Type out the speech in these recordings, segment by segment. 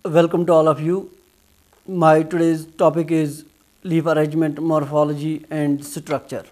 Welcome to all of you. My today's topic is leaf arrangement, morphology and structure.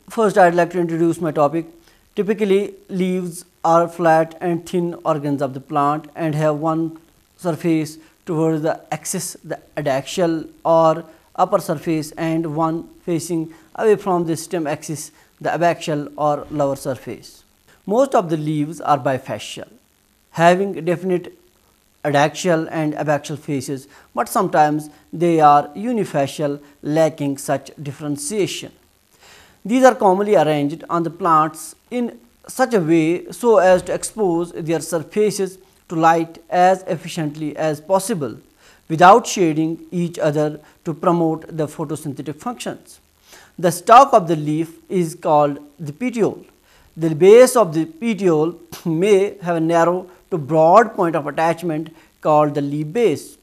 First, I'd like to introduce my topic. Typically, leaves are flat and thin organs of the plant and have one surface towards the axis, the adaxial or upper surface, and one facing away from the stem axis, the abaxial or lower surface. Most of the leaves are bifacial, having definite adaxial and abaxial faces, but sometimes they are unifacial, lacking such differentiation. These are commonly arranged on the plants in such a way so as to expose their surfaces to light as efficiently as possible without shading each other to promote the photosynthetic functions. The stalk of the leaf is called the petiole. The base of the petiole may have a narrow to broad point of attachment called the leaf base.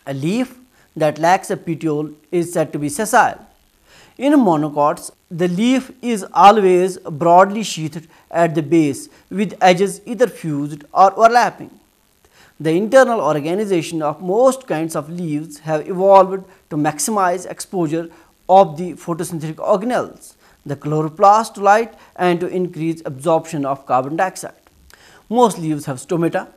A leaf that lacks a petiole is said to be sessile. In monocots, the leaf is always broadly sheathed at the base with edges either fused or overlapping. The internal organization of most kinds of leaves have evolved to maximize exposure of the photosynthetic organelles, the chloroplast to light, and to increase absorption of carbon dioxide. Most leaves have stomata,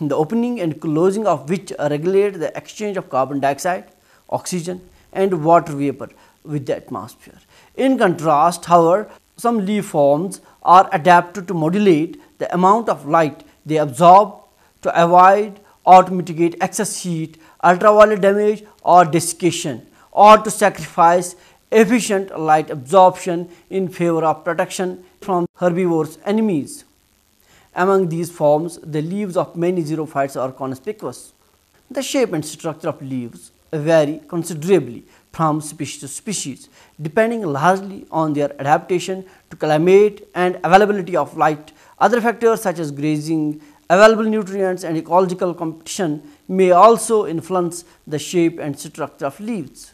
the opening and closing of which regulate the exchange of carbon dioxide, oxygen and water vapor with the atmosphere. In contrast, however, some leaf forms are adapted to modulate the amount of light they absorb to avoid or to mitigate excess heat, ultraviolet damage or desiccation, or to sacrifice efficient light absorption in favor of protection from herbivorous enemies. Among these forms, the leaves of many xerophytes are conspicuous. The shape and structure of leaves vary considerably from species to species, depending largely on their adaptation to climate and availability of light. Other factors such as grazing, available nutrients and ecological competition may also influence the shape and structure of leaves.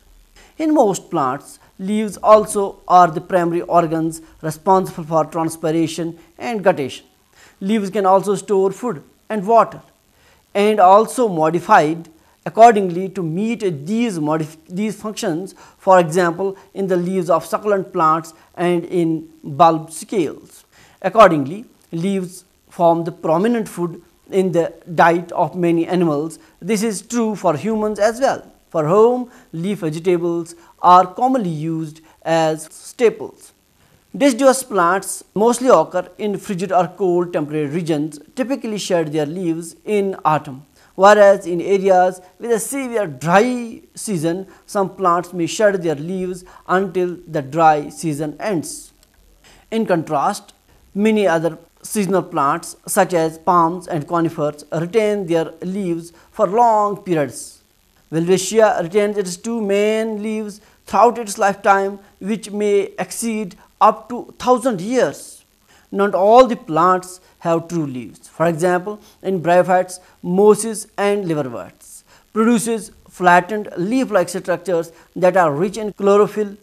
In most plants, leaves also are the primary organs responsible for transpiration and guttation. Leaves can also store food and water and also modified accordingly to meet these functions, for example, in the leaves of succulent plants and in bulb scales. Accordingly, leaves form the prominent food in the diet of many animals. This is true for humans as well. For whom leaf vegetables are commonly used as staples. Deciduous plants mostly occur in frigid or cold temperate regions, typically shed their leaves in autumn, whereas in areas with a severe dry season, some plants may shed their leaves until the dry season ends. In contrast, many other seasonal plants such as palms and conifers retain their leaves for long periods. Welwitschia retains its two main leaves throughout its lifetime, which may exceed up to 1000 years. Not all the plants have true leaves. For example, in bryophytes, mosses and liverworts produces flattened leaf-like structures that are rich in chlorophyll.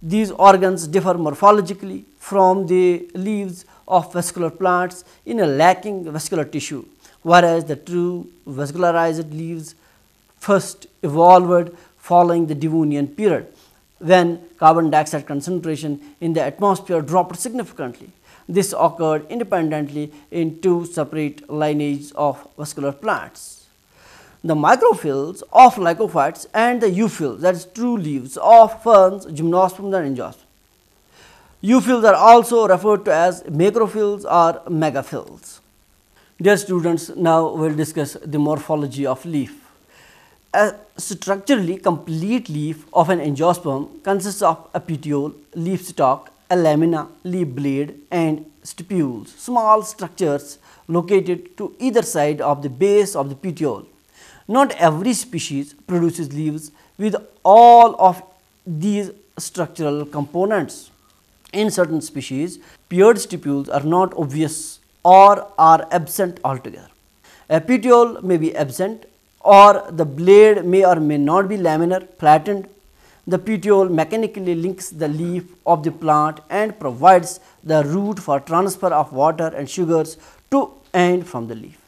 These organs differ morphologically from the leaves of vascular plants in a lacking vascular tissue, whereas the true vascularized leaves first evolved following the Devonian period, when carbon dioxide concentration in the atmosphere dropped significantly. This occurred independently in two separate lineages of vascular plants. The microphyls of lycophytes and the euphylls, that is true leaves of ferns, gymnosperms and angiosperms. Euphylls are also referred to as macrophyls or megaphylls. Dear students, now we will discuss the morphology of leaf. A structurally complete leaf of an angiosperm consists of a petiole, leaf stalk, a lamina, leaf blade and stipules, small structures located to either side of the base of the petiole. Not every species produces leaves with all of these structural components. In certain species, paired stipules are not obvious or are absent altogether. A petiole may be absent, or the blade may or may not be laminar, flattened. The petiole mechanically links the leaf of the plant and provides the route for transfer of water and sugars to and from the leaf.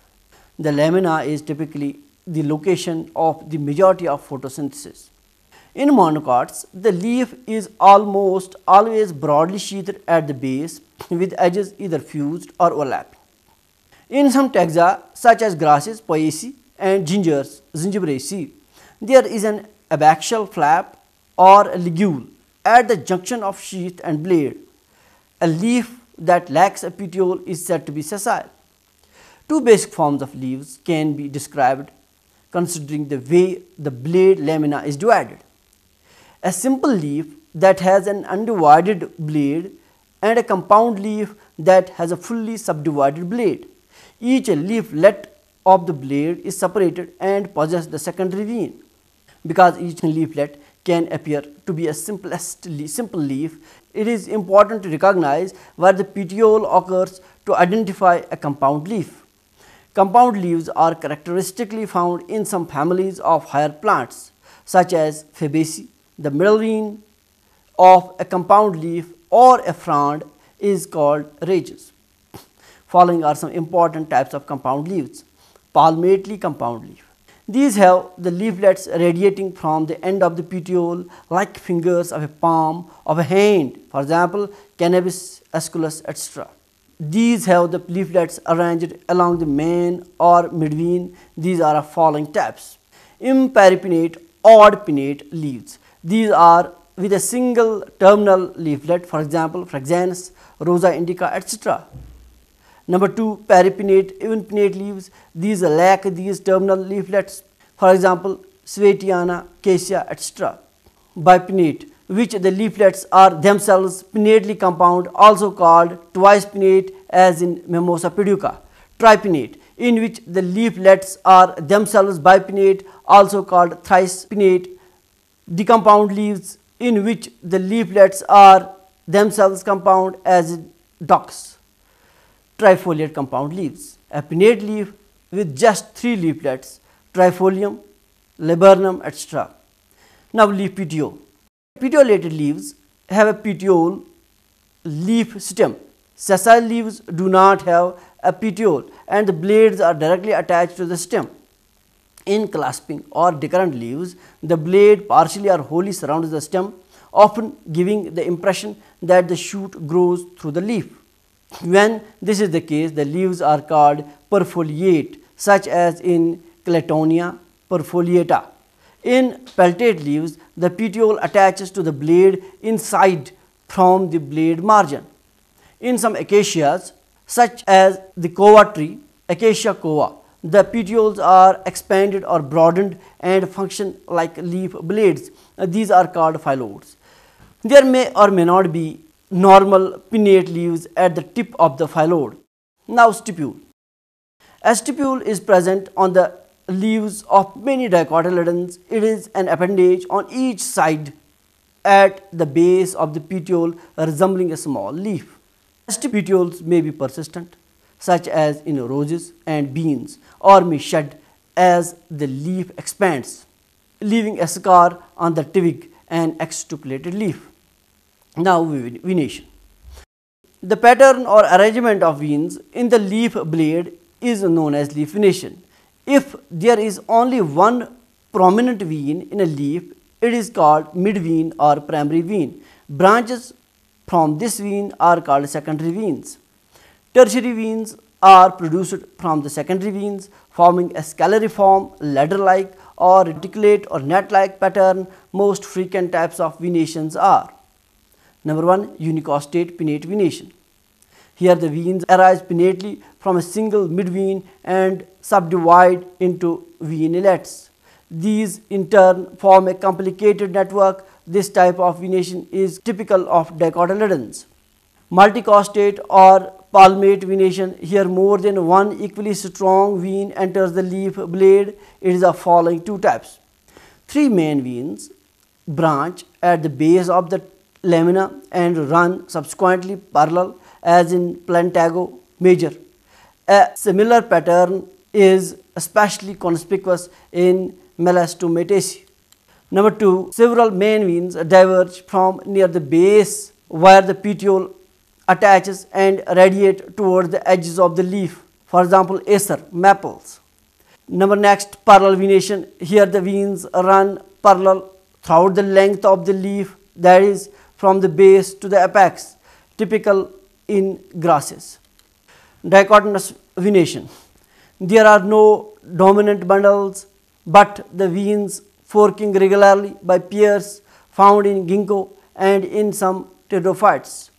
The lamina is typically the location of the majority of photosynthesis. In monocots, the leaf is almost always broadly sheathed at the base with edges either fused or overlapping. In some taxa such as grasses, poaceae and gingeraceae, there is an abaxial flap or a ligule at the junction of sheath and blade. A leaf that lacks a petiole is said to be sessile. Two basic forms of leaves can be described considering the way the blade lamina is divided. A simple leaf that has an undivided blade and a compound leaf that has a fully subdivided blade. Each leaflet of the blade is separated and possesses the secondary vein. Because each leaflet can appear to be a simple leaf, it is important to recognize where the petiole occurs to identify a compound leaf. Compound leaves are characteristically found in some families of higher plants such as Fabaceae. The middle vein of a compound leaf or a frond is called rages. Following are some important types of compound leaves. Palmately compound leaf. These have the leaflets radiating from the end of the petiole like fingers of a palm of a hand, for example, Cannabis esculus, etc. These have the leaflets arranged along the main or midvein. These are of following types. Imparipinnate, odd pinnate leaves. These are with a single terminal leaflet, for example, Fraxinus, Rosa indica, etc. Number 2, peripinnate, even pinnate leaves. These lack these terminal leaflets, for example, Swetiana, Cassia, etc. Bipinnate, which the leaflets are themselves pinnately compound, also called twice pinnate, as in Mimosa pudica. Tripinnate, in which the leaflets are themselves bipinnate, also called thrice pinnate. Decompound leaves, in which the leaflets are themselves compound, as in Dox. Trifoliate compound leaves. A pinnate leaf with just 3 leaflets, trifolium, laburnum, etc. Now leaf petiole. Petiolated leaves have a petiole leaf stem. Sessile leaves do not have a petiole and the blades are directly attached to the stem. In clasping or decurrent leaves, the blade partially or wholly surrounds the stem, often giving the impression that the shoot grows through the leaf. When this is the case, the leaves are called perfoliate, such as in Claytonia perfoliata. In peltate leaves, the petiole attaches to the blade inside from the blade margin. In some acacias, such as the coa tree, Acacia coa, the petioles are expanded or broadened and function like leaf blades. These are called phyllodes. There may or may not be normal pinnate leaves at the tip of the phyllodes. Now stipule. A stipule is present on the leaves of many dicotyledons. It is an appendage on each side at the base of the petiole resembling a small leaf. Petioles may be persistent, such as in roses and beans, or may shed as the leaf expands, leaving a scar on the twig and exstipulated leaf. Now venation. The pattern or arrangement of veins in the leaf blade is known as leaf venation. If there is only one prominent vein in a leaf, it is called midvein or primary vein. Branches from this vein are called secondary veins. Tertiary veins are produced from the secondary veins, forming a scalariform, ladder-like or reticulate or net-like pattern. Most frequent types of venations are: number 1, unicostate pinnate venation. Here the veins arise pinnately from a single midvein and subdivide into venilets. These in turn form a complicated network. This type of venation is typical of dicotyledons. Multicostate or palmate venation. Here more than one equally strong vein enters the leaf blade. It is of following 2 types. 3 main veins branch at the base of the lamina and run subsequently parallel, as in Plantago major. A similar pattern is especially conspicuous in Melastomataceae. Number 2, several main veins diverge from near the base where the petiole attaches and radiate towards the edges of the leaf. For example, acer, maples. Number next, parallel venation. Here the veins run parallel throughout the length of the leaf, that is from the base to the apex, typical in grasses. Dichotomous venation. There are no dominant bundles, but the veins forking regularly by pairs found in ginkgo and in some pteridophytes.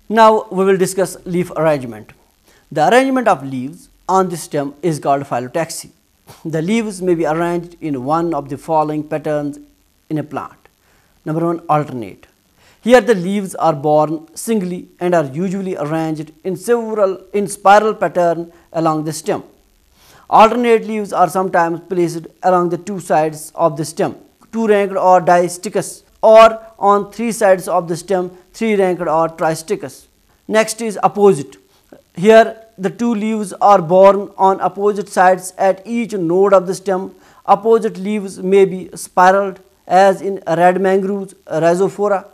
Now we will discuss leaf arrangement. The arrangement of leaves on the stem is called phyllotaxy. The leaves may be arranged in one of the following patterns in a plant. Number 1, alternate. Here the leaves are borne singly and are usually arranged in spiral pattern along the stem. Alternate leaves are sometimes placed along the two sides of the stem, two-ranked or distichous, or on three sides of the stem, three-ranked or tristichous. Next is opposite. Here the two leaves are borne on opposite sides at each node of the stem. Opposite leaves may be spiraled as in red mangroves, rhizophora,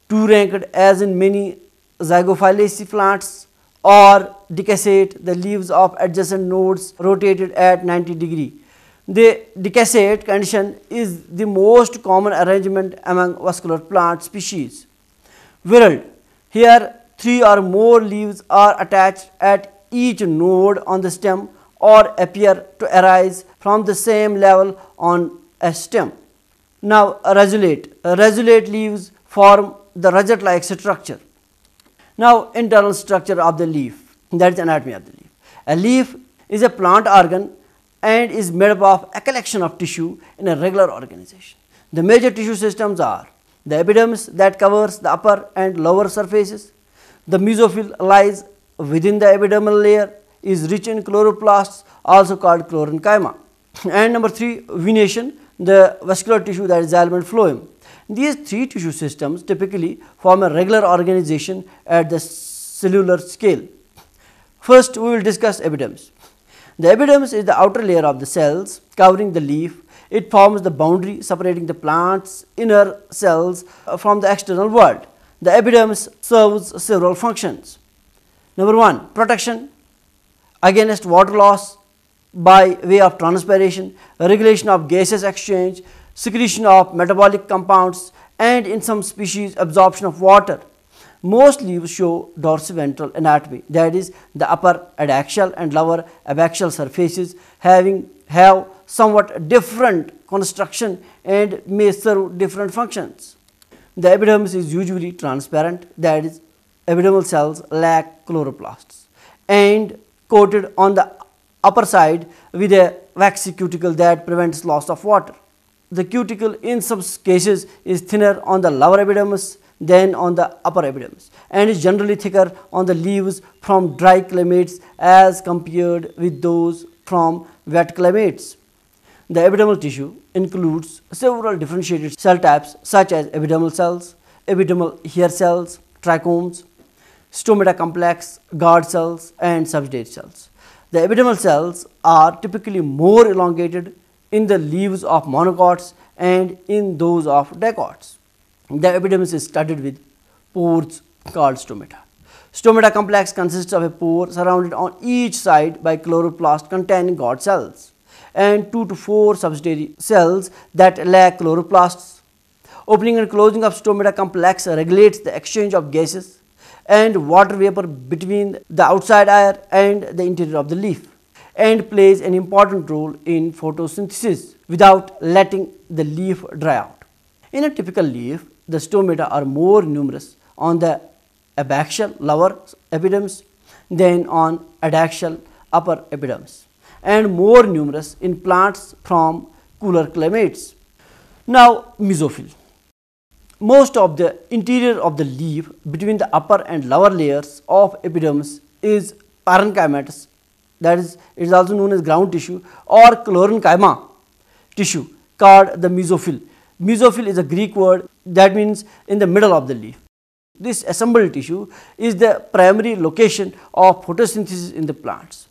two-ranked as in many zygophyllaceae plants, or decussate, the leaves of adjacent nodes rotated at 90 degree. The decussate condition is the most common arrangement among vascular plant species. Whorled. Here 3 or more leaves are attached at each node on the stem or appear to arise from the same level on a stem. Now radiolate. Radiolate leaves form the rosette-like structure. Now internal structure of the leaf, that is anatomy of the leaf. A leaf is a plant organ and is made up of a collection of tissue in a regular organization. The major tissue systems are the epidermis that covers the upper and lower surfaces. The mesophyll lies within the epidermal layer, is rich in chloroplasts, also called chlorenchyma. And number 3, venation, the vascular tissue, that is xylem and phloem. These 3 tissue systems typically form a regular organization at the cellular scale. First, we will discuss epidermis. The epidermis is the outer layer of the cells covering the leaf. It forms the boundary separating the plant's inner cells from the external world. The epidermis serves several functions. Number 1, protection against water loss by way of transpiration, regulation of gaseous exchange, secretion of metabolic compounds, and in some species absorption of water. Most leaves show dorsiventral anatomy, that is the upper adaxial and lower abaxial surfaces have somewhat different construction and may serve different functions. The epidermis is usually transparent, that is epidermal cells lack chloroplasts, and coated on the upper side with a waxy cuticle that prevents loss of water. The cuticle in some cases is thinner on the lower epidermis than on the upper epidermis and is generally thicker on the leaves from dry climates as compared with those from wet climates. The epidermal tissue includes several differentiated cell types such as epidermal cells, epidermal hair cells, trichomes, stomata complex, guard cells, and substrate cells. The epidermal cells are typically more elongated in the leaves of monocots and in those of dicots. The epidermis is studded with pores called stomata. Stomata complex consists of a pore surrounded on each side by chloroplast containing guard cells and 2 to 4 subsidiary cells that lack chloroplasts. Opening and closing of stomata complex regulates the exchange of gases and water vapor between the outside air and the interior of the leaf, and plays an important role in photosynthesis without letting the leaf dry out. In a typical leaf, the stomata are more numerous on the abaxial lower epidermis than on adaxial upper epidermis, and more numerous in plants from cooler climates. Now, mesophyll. Most of the interior of the leaf between the upper and lower layers of epidermis is parenchymatous, that is, it is also known as ground tissue, or chlorenchyma tissue called the mesophyll. Mesophyll is a Greek word that means in the middle of the leaf. This assembled tissue is the primary location of photosynthesis in the plants.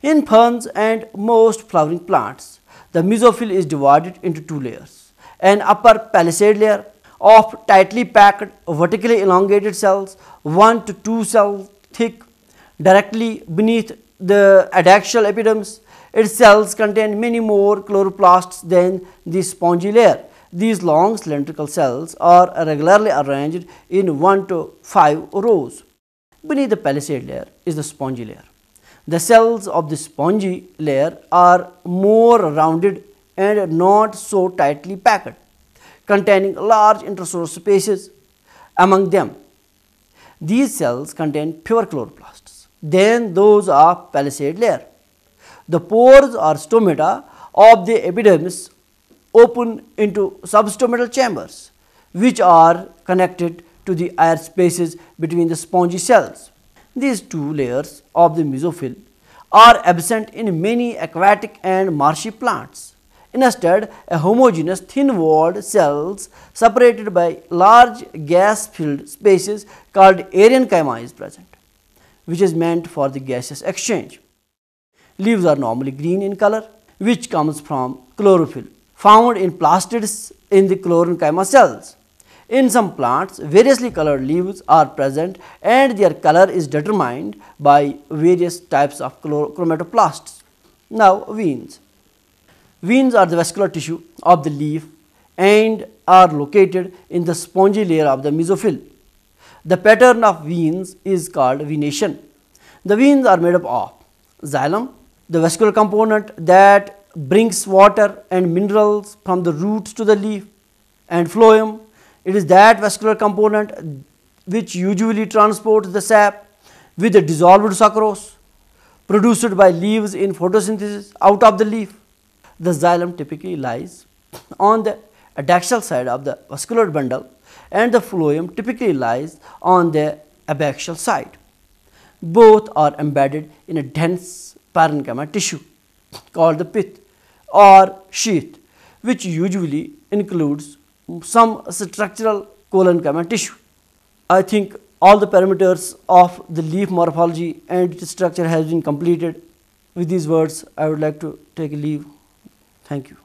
In ferns and most flowering plants, the mesophyll is divided into 2 layers: an upper palisade layer of tightly packed vertically elongated cells, 1 to 2 cells thick, directly beneath the adaxial epidermis, Its cells contain many more chloroplasts than the spongy layer. These long cylindrical cells are regularly arranged in 1 to 5 rows. Beneath the palisade layer is the spongy layer. The cells of the spongy layer are more rounded and not so tightly packed, containing large intercellular spaces among them. These cells contain fewer chloroplasts than those of palisade layer. The pores or stomata of the epidermis open into substomatal chambers, which are connected to the air spaces between the spongy cells. These two layers of the mesophyll are absent in many aquatic and marshy plants. Instead, a homogeneous thin-walled cells separated by large gas-filled spaces called arenchyma is present, which is meant for the gaseous exchange. Leaves are normally green in color, which comes from chlorophyll found in plastids in the chlorenchyma cells. In some plants, variously colored leaves are present and their color is determined by various types of chromatoplasts. Now, veins. Veins are the vascular tissue of the leaf and are located in the spongy layer of the mesophyll. The pattern of veins is called venation. The veins are made up of xylem, the vascular component that brings water and minerals from the roots to the leaf, and phloem. It is that vascular component which usually transports the sap with the dissolved sucrose produced by leaves in photosynthesis out of the leaf. The xylem typically lies on the adaxial side of the vascular bundle and the phloem typically lies on the abaxial side. Both are embedded in a dense parenchyma tissue called the pith or sheath, which usually includes some structural collenchyma tissue. I think all the parameters of the leaf morphology and its structure has been completed. With these words, I would like to take a leave. Thank you.